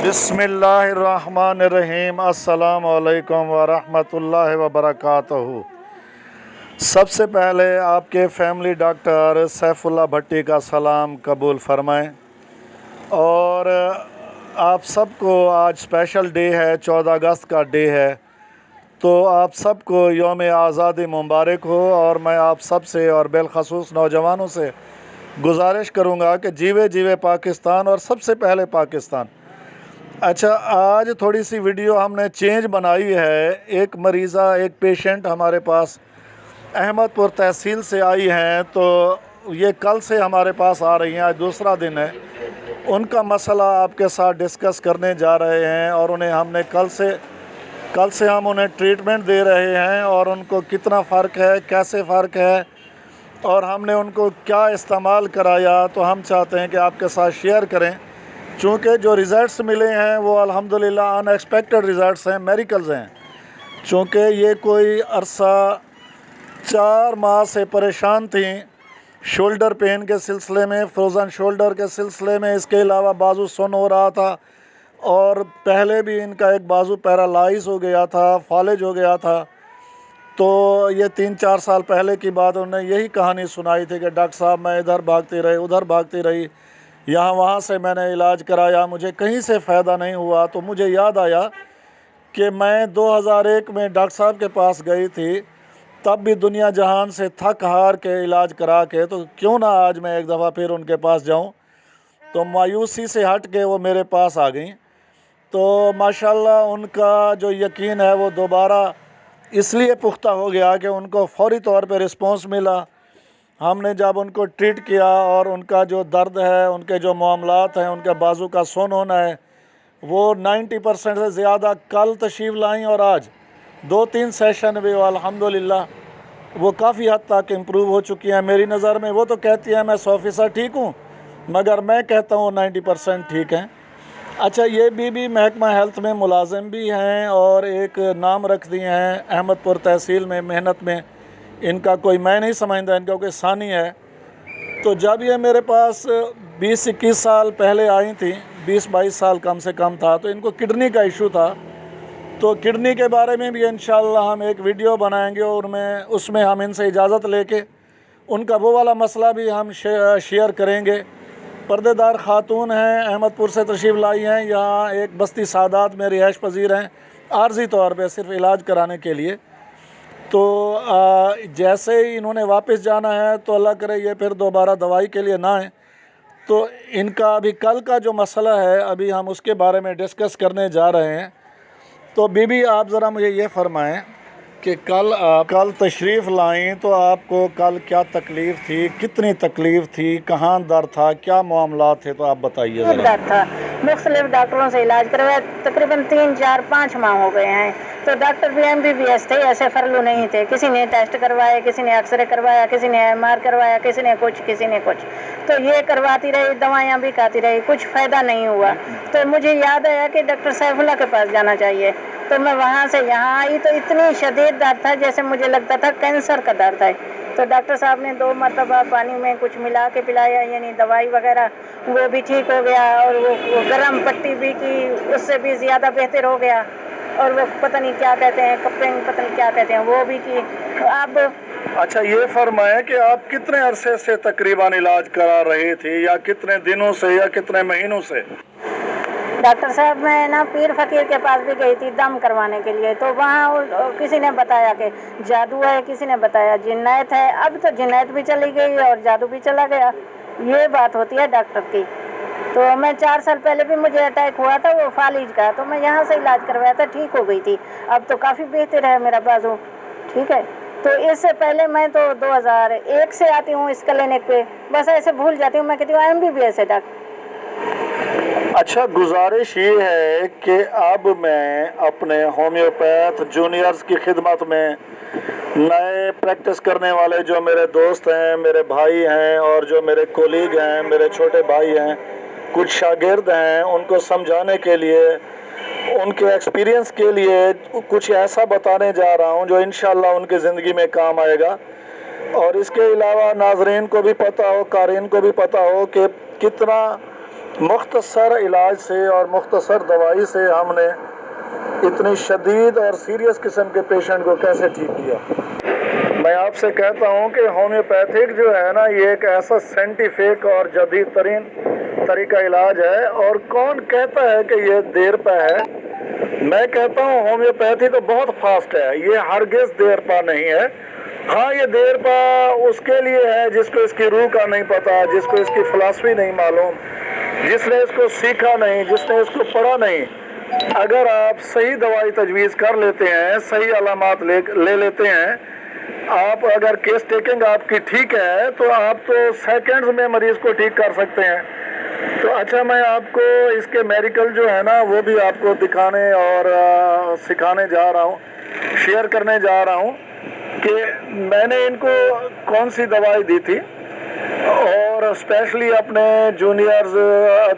बिस्मिल्लाहिर्रहमानिर्रहीम। अस्सलाम वालेकुम वरहमतुल्लाहि वबरकातुहू। सबसे पहले आपके फैमिली डॉक्टर सैफुल्लाह भट्टी का सलाम कबूल फरमाएं। और आप सबको आज स्पेशल डे है, 14 अगस्त का डे है, तो आप सबको यौम आज़ादी मुबारक हो। और मैं आप सब से और बिलखसूस नौजवानों से गुजारिश करूँगा कि जीवे जीवे पाकिस्तान और सबसे पहले पाकिस्तान। अच्छा, आज थोड़ी सी वीडियो हमने चेंज बनाई है। एक मरीज़ा, एक पेशेंट हमारे पास अहमदपुर तहसील से आई हैं, तो ये कल से हमारे पास आ रही हैं, आज दूसरा दिन है। उनका मसला आपके साथ डिस्कस करने जा रहे हैं और उन्हें हमने कल से हम उन्हें ट्रीटमेंट दे रहे हैं और उनको कितना फ़र्क है, कैसे फ़र्क है और हमने उनको क्या इस्तेमाल कराया, तो हम चाहते हैं कि आपके साथ शेयर करें। चूँकि जो रिज़ल्ट्स मिले हैं वो अल्हम्दुलिल्लाह अनएक्सपेक्टेड रिज़ल्ट्स हैं, मेरिकल्स हैं। चूँकि ये कोई अरसा 4 माह से परेशान थी शोल्डर पेन के सिलसिले में, फ्रोज़न शोल्डर के सिलसिले में। इसके अलावा बाजू सुन हो रहा था और पहले भी इनका एक बाजू पैरालाइज हो गया था, फालिज हो गया था। तो ये 3-4 साल पहले की बात, उन्होंने यही कहानी सुनाई थी कि डॉक्टर साहब मैं इधर भागती रही, उधर भागती रही, यहाँ वहाँ से मैंने इलाज कराया, मुझे कहीं से फ़ायदा नहीं हुआ। तो मुझे याद आया कि मैं 2001 में डॉक्टर साहब के पास गई थी, तब भी दुनिया जहान से थक हार के इलाज करा के, तो क्यों ना आज मैं एक दफ़ा फिर उनके पास जाऊं। तो मायूसी से हट के वो मेरे पास आ गई। तो माशाल्लाह उनका जो यकीन है वो दोबारा इसलिए पुख्ता हो गया कि उनको फ़ौरी तौर पे रिस्पॉन्स मिला। हमने जब उनको ट्रीट किया और उनका जो दर्द है, उनके जो मामलात हैं, उनके बाजू का सुन होना है, वो 90% से ज़्यादा कल तशरीफ़ लाई और आज 2-3 सेशन भी अल्हम्दुलिल्लाह वो काफ़ी हद तक इम्प्रूव हो चुकी हैं मेरी नज़र में। वो तो कहती है मैं 100% ठीक हूँ, मगर मैं कहता हूँ 90% ठीक हैं। अच्छा, ये बीबी महकमा हेल्थ में मुलाजिम भी हैं और एक नाम रख दिए हैं अहमदपुर तहसील में मेहनत में। इनका कोई मैं नहीं समझता, इनका कोई सानी है। तो जब ये मेरे पास 20-21 साल पहले आई थी, 20-22 साल कम से कम था, तो इनको किडनी का इशू था। तो किडनी के बारे में भी इंशाअल्लाह हम एक वीडियो बनाएंगे और उसमें हम इनसे इजाज़त लेके उनका वो वाला मसला भी हम शेयर करेंगे। पर्देदार ख़ातून हैं, अहमदपुर से तशरीफ़ लाई हैं, यहाँ एक बस्ती सादात में रिहाइश पजीर हैं, आर्जी तौर पे सिर्फ इलाज कराने के लिए। तो जैसे ही इन्होंने वापस जाना है तो अल्लाह करे ये फिर दोबारा दवाई के लिए ना आए। तो इनका अभी कल का जो मसला है, अभी हम उसके बारे में डिस्कस करने जा रहे हैं। तो बीबी आप ज़रा मुझे ये फ़रमाएं कि कल तशरीफ़ लाएँ तो आपको कल क्या तकलीफ़ थी, कितनी तकलीफ़ थी, कहाँ दर्द था, क्या मामलात थे, तो आप बताइए ज़रा। दर्द था, मुख्तलिफ डॉक्टरों से इलाज करवाया, तकरीबन 3-4-5 माह हो गए हैं। तो डॉक्टर भी MBBS थे, ऐसे फरलू नहीं थे। किसी ने टेस्ट करवाए, किसी ने एक्सरे करवाया, किसी ने MR करवाया, किसी ने कुछ। तो ये करवाती रही, दवाइयाँ भी खाती रही, कुछ फ़ायदा नहीं हुआ। तो मुझे याद आया कि डॉक्टर सैफुल्लाह के पास जाना चाहिए। तो मैं वहाँ से यहाँ आई तो इतनी शदीद दर्द था जैसे मुझे लगता था कैंसर का दर्द है। तो डॉक्टर साहब ने 2 मरतबा पानी में कुछ मिला के पिलाया, यानी दवाई वगैरह, वो भी ठीक हो गया। और वो गर्म पट्टी भी की, उससे भी ज़्यादा बेहतर हो गया। और वो पता नहीं क्या कहते हैं, कपिंग पता नहीं क्या कहते हैं, वो भी की। अब अच्छा, ये फरमाएं कि आप कितने अरसे से तकरीबन इलाज करा रहे थे, या कितने दिनों से, या कितने महीनों से? डॉक्टर साहब मैं ना पीर फ़कीर के पास भी गई थी दम करवाने के लिए। तो वहाँ किसी ने बताया कि जादू है, किसी ने बताया जिन्नत है। अब तो जिन्नत भी चली गई और जादू भी चला गया। ये बात होती है डॉक्टर की। तो मैं 4 साल पहले भी मुझे अटैक हुआ था, वो फालिज का, तो मैं यहाँ से इलाज करवाया था, ठीक हो गई थी। अब तो काफ़ी बेहतर है मेरा बाजू, ठीक है। तो इससे पहले मैं तो 2001 से आती हूँ इस क्लिनिक पे, बस ऐसे भूल जाती हूँ। मैं कहती हूँ MBBS है डॉक्टर। अच्छा, गुजारिश ये है कि अब मैं अपने होम्योपैथ जूनियर्स की खिदमत में नए प्रैक्टिस करने वाले जो मेरे दोस्त हैं, मेरे भाई हैं और जो मेरे कोलीग हैं, मेरे छोटे भाई हैं, कुछ शागिर्द हैं, उनको समझाने के लिए, उनके एक्सपीरियंस के लिए कुछ ऐसा बताने जा रहा हूं जो इंशाअल्लाह उनकी ज़िंदगी में काम आएगा। और इसके अलावा नाज़रीन को भी पता हो, क़ारीन को भी पता हो कि कितना मुख्तसर इलाज से और मुख्तसर दवाई से हमने इतनी शदीद और सीरियस किस्म के पेशेंट को कैसे ठीक किया। मैं आपसे कहता हूँ कि होम्योपैथिक जो है ना, ये एक ऐसा साइंटिफिक और जदीद तरीन तरीका इलाज है। और कौन कहता है कि ये देर पे है? मैं कहता हूँ होम्योपैथी तो बहुत फास्ट है, ये हरगिज़ देर पा नहीं है। हाँ, ये देर पा उसके लिए है जिसको इसकी रूह का नहीं पता, जिसको इसकी फ़िलासफ़ी नहीं मालूम, जिसने इसको सीखा नहीं, जिसने इसको पढ़ा नहीं। अगर आप सही दवाई तजवीज़ कर लेते हैं, सही अलामात ले लेते हैं, आप अगर केस टेकिंग आपकी ठीक है तो आप तो सेकंड्स में मरीज़ को ठीक कर सकते हैं। तो अच्छा, मैं आपको इसके मेडिकल जो है ना वो भी आपको दिखाने और सिखाने जा रहा हूँ, शेयर करने जा रहा हूँ कि मैंने इनको कौन सी दवाई दी थी, और स्पेशली अपने जूनियर्स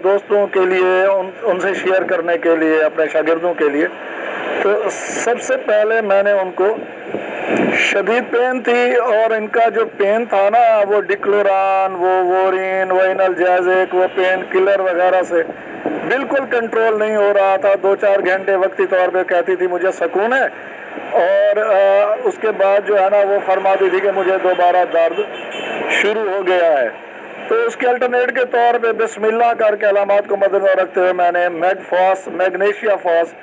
दोस्तों के लिए, उनसे शेयर करने के लिए, अपने शागिर्दों के लिए। तो सबसे पहले मैंने उनको, शदीद पेन थी और इनका जो पेन था ना वो डिक्लोरान, वो वोरिन, वो एनाल्जेसिक, वो पेन किलर वगैरह से बिल्कुल कंट्रोल नहीं हो रहा था। 2-4 घंटे वक्ती तौर पे कहती थी मुझे सुकून है, और उसके बाद जो है ना वो फरमाती थी कि मुझे दोबारा दर्द शुरू हो गया है। तो उसके अल्टरनेट के तौर पे बिस्मिल्लाह करके अलामात को मद्देनजर रखते हुए मैंने मैगफॉस, मैग्नीशिया फॉस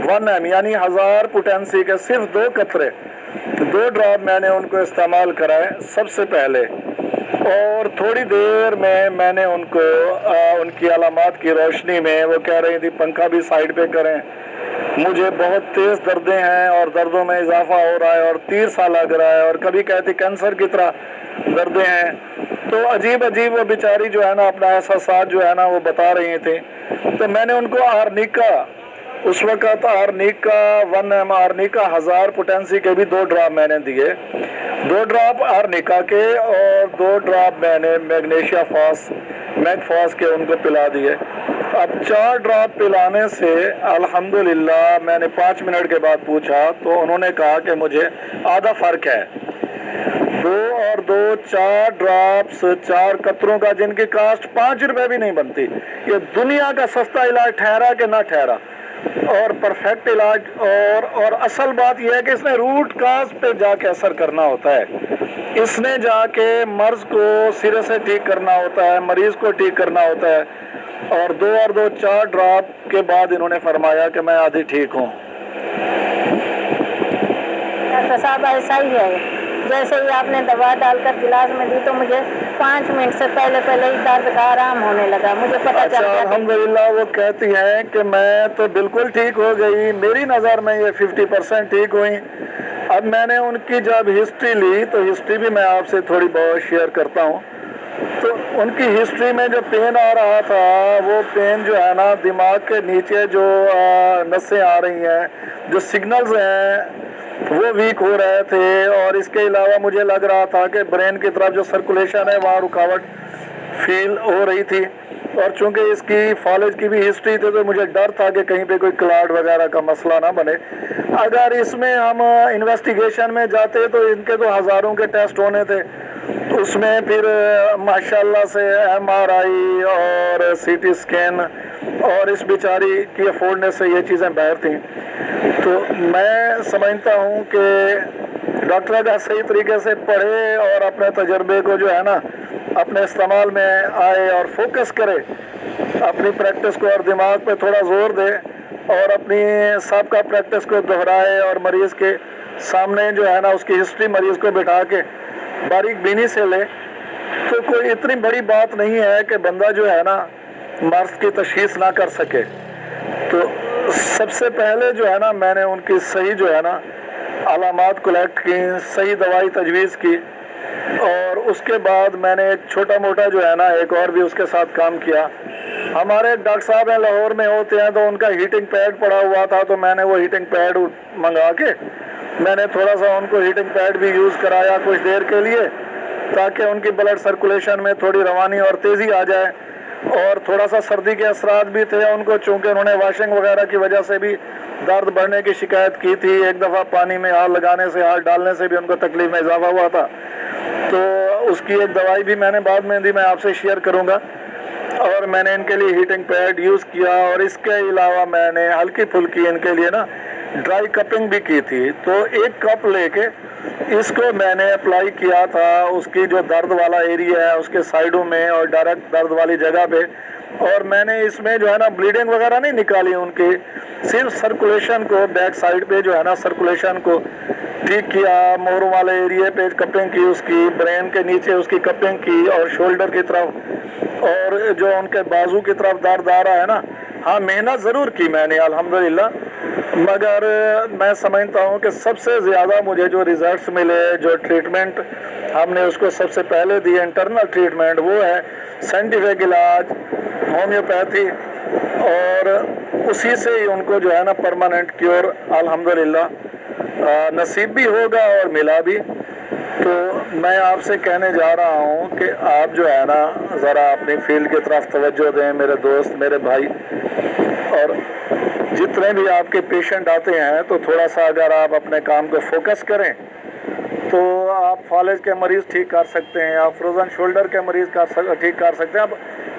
1 यानी 1000 पोटेंसी के सिर्फ 2 कतरे, 2 ड्रॉप मैंने उनको इस्तेमाल कराए सबसे पहले। और थोड़ी देर में मैंने उनको उनकी अलामात की रोशनी में, वो कह रही थी पंखा भी साइड पे करें, मुझे बहुत तेज़ दर्दें हैं और दर्दों में इजाफा हो रहा है और तीर सा लग रहा है, और कभी कहती कैंसर की तरह दर्दें हैं। तो अजीब अजीब वो बेचारी जो है ना अपना एहसास जो है ना वो बता रही थी। तो मैंने उनको आर्निका, उस वक़्त आर्निका 1 आर्निका 1000 पोटेंसी के भी 2 ड्रॉप मैंने दिए, 2 ड्रॉप आर्निका के और 2 ड्रॉप मैंने मैग्नीशिया फॉस, मैगफॉस के उनको पिला दिए। अब 4 ड्रॉप पिलाने से अल्हम्दुलिल्लाह, मैंने 5 मिनट के बाद पूछा तो उन्होंने कहा कि मुझे आधा फ़र्क है। 2 और 2 4 ड्रॉप्स, 4 कतरों का, जिनकी कास्ट 5 रुपए भी नहीं बनती। ये दुनिया का सस्ता इलाज ठहरा कि ना ठहरा, और परफेक्ट इलाज। और असल बात यह है कि इसने रूट काज पे जाके असर करना होता है, इसने जाके मर्ज को सिरे से ठीक करना होता है, मरीज को ठीक करना होता है। और 2 और 2 4 ड्रॉप के बाद इन्होंने फरमाया कि मैं आधी ठीक हूँ। डॉक्टर साहब ऐसा ही है, जैसे ही आपने दवा डालकर गिलास में दी तो मुझे 5 मिनट से पहले ही दर्द का आराम होने लगा, मुझे पता चल गया। अल्हम्दुलिल्लाह, वो कहती हैं कि मैं तो बिल्कुल ठीक हो गई, मेरी नज़र में ये 50% ठीक हुई। अब मैंने उनकी जब हिस्ट्री ली तो हिस्ट्री भी मैं आपसे थोड़ी बहुत शेयर करता हूँ। तो उनकी हिस्ट्री में जो पेन आ रहा था, वो पेन जो है ना दिमाग के नीचे जो नसें आ रही हैं, जो सिग्नल्स हैं वो वीक हो रहे थे। और इसके अलावा मुझे लग रहा था कि ब्रेन की तरफ जो सर्कुलेशन है वहाँ रुकावट फील हो रही थी। और चूंकि इसकी फॉलेज की भी हिस्ट्री थी तो मुझे डर था कि कहीं पे कोई क्लाट वगैरह का मसला ना बने। अगर इसमें हम इन्वेस्टिगेशन में जाते तो इनके तो हज़ारों के टेस्ट होने थे, उसमें फिर माशाल्लाह से MRI और CT स्कैन, और इस बेचारी की अफोर्डनेस से ये चीज़ें बाहर थी। तो मैं समझता हूँ कि डॉक्टर अगर सही तरीके से पढ़े और अपने तजर्बे को जो है ना अपने इस्तेमाल में आए और फोकस करे, अपनी प्रैक्टिस को और दिमाग पे थोड़ा जोर दे और अपनी सबका प्रैक्टिस को दोहराए और मरीज़ के सामने जो है ना उसकी हिस्ट्री मरीज़ को बिठा के बारीक बीनी से ले, तो कोई इतनी बड़ी बात नहीं है कि बंदा जो है ना मर्ज की तशखीस ना कर सके। तो सबसे पहले जो है ना मैंने उनकी सही जो है ना अलामात कलेक्ट की, सही दवाई तजवीज़ की, और उसके बाद मैंने एक छोटा मोटा जो है ना एक और भी उसके साथ काम किया। हमारे डॉक्टर साहब हैं लाहौर में होते हैं, तो उनका हीटिंग पैड पड़ा हुआ था, तो मैंने वो हीटिंग पैड मंगा के मैंने थोड़ा सा उनको हीटिंग पैड भी यूज़ कराया कुछ देर के लिए, ताकि उनकी ब्लड सर्कुलेशन में थोड़ी रवानी और तेज़ी आ जाए। और थोड़ा सा सर्दी के असरात भी थे उनको, चूँकि उन्होंने वाशिंग वगैरह की वजह से भी दर्द बढ़ने की शिकायत की थी। एक दफ़ा पानी में हाथ लगाने से, हाथ डालने से भी उनको तकलीफ में इजाफा हुआ था। तो उसकी एक दवाई भी मैंने बाद में दी, मैं आपसे शेयर करूँगा। और मैंने इनके लिए हीटिंग पैड यूज़ किया, और इसके अलावा मैंने हल्की फुल्की इनके लिए ना ड्राई कपिंग भी की थी। तो एक कप लेके इसको मैंने अप्लाई किया था उसकी जो दर्द वाला एरिया है उसके साइडों में और डायरेक्ट दर्द वाली जगह पे, और मैंने इसमें जो है ना ब्लीडिंग वगैरह नहीं निकाली उनकी, सिर्फ सर्कुलेशन को बैक साइड पे जो है ना सर्कुलेशन को ठीक किया, मोरों वाले एरिया पे कपिंग की उसकी, ब्रेन के नीचे उसकी कपिंग की, और शोल्डर की तरफ और जो उनके बाजू की तरफ दर्द आ रहा है ना, हाँ मेहनत ज़रूर की मैंने अल्हम्दुलिल्लाह, मगर मैं समझता हूँ कि सबसे ज़्यादा मुझे जो रिज़ल्ट्स मिले, जो ट्रीटमेंट हमने उसको सबसे पहले दी इंटरनल ट्रीटमेंट, वो है साइंटिफिक इलाज, होम्योपैथी, और उसी से ही उनको जो है ना परमानेंट क्योर अल्हम्दुलिल्लाह नसीब भी होगा और मिला भी। तो मैं आपसे कहने जा रहा हूँ कि आप जो है ना ज़रा अपनी फील्ड की तरफ तवज्जो दें मेरे दोस्त, मेरे भाई, और जितने भी आपके पेशेंट आते हैं तो थोड़ा सा अगर आप अपने काम को फोकस करें तो आप फालिज के मरीज़ ठीक कर सकते हैं, आप फ्रोज़न शोल्डर के मरीज़ ठीक कर सकते हैं,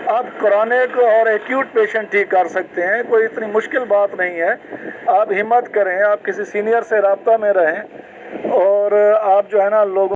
आप क्रॉनिक और एक्यूट पेशेंट ठीक कर सकते हैं। कोई इतनी मुश्किल बात नहीं है। आप हिम्मत करें, आप किसी सीनियर से राब्ता में रहें, और आप जो है ना लोगों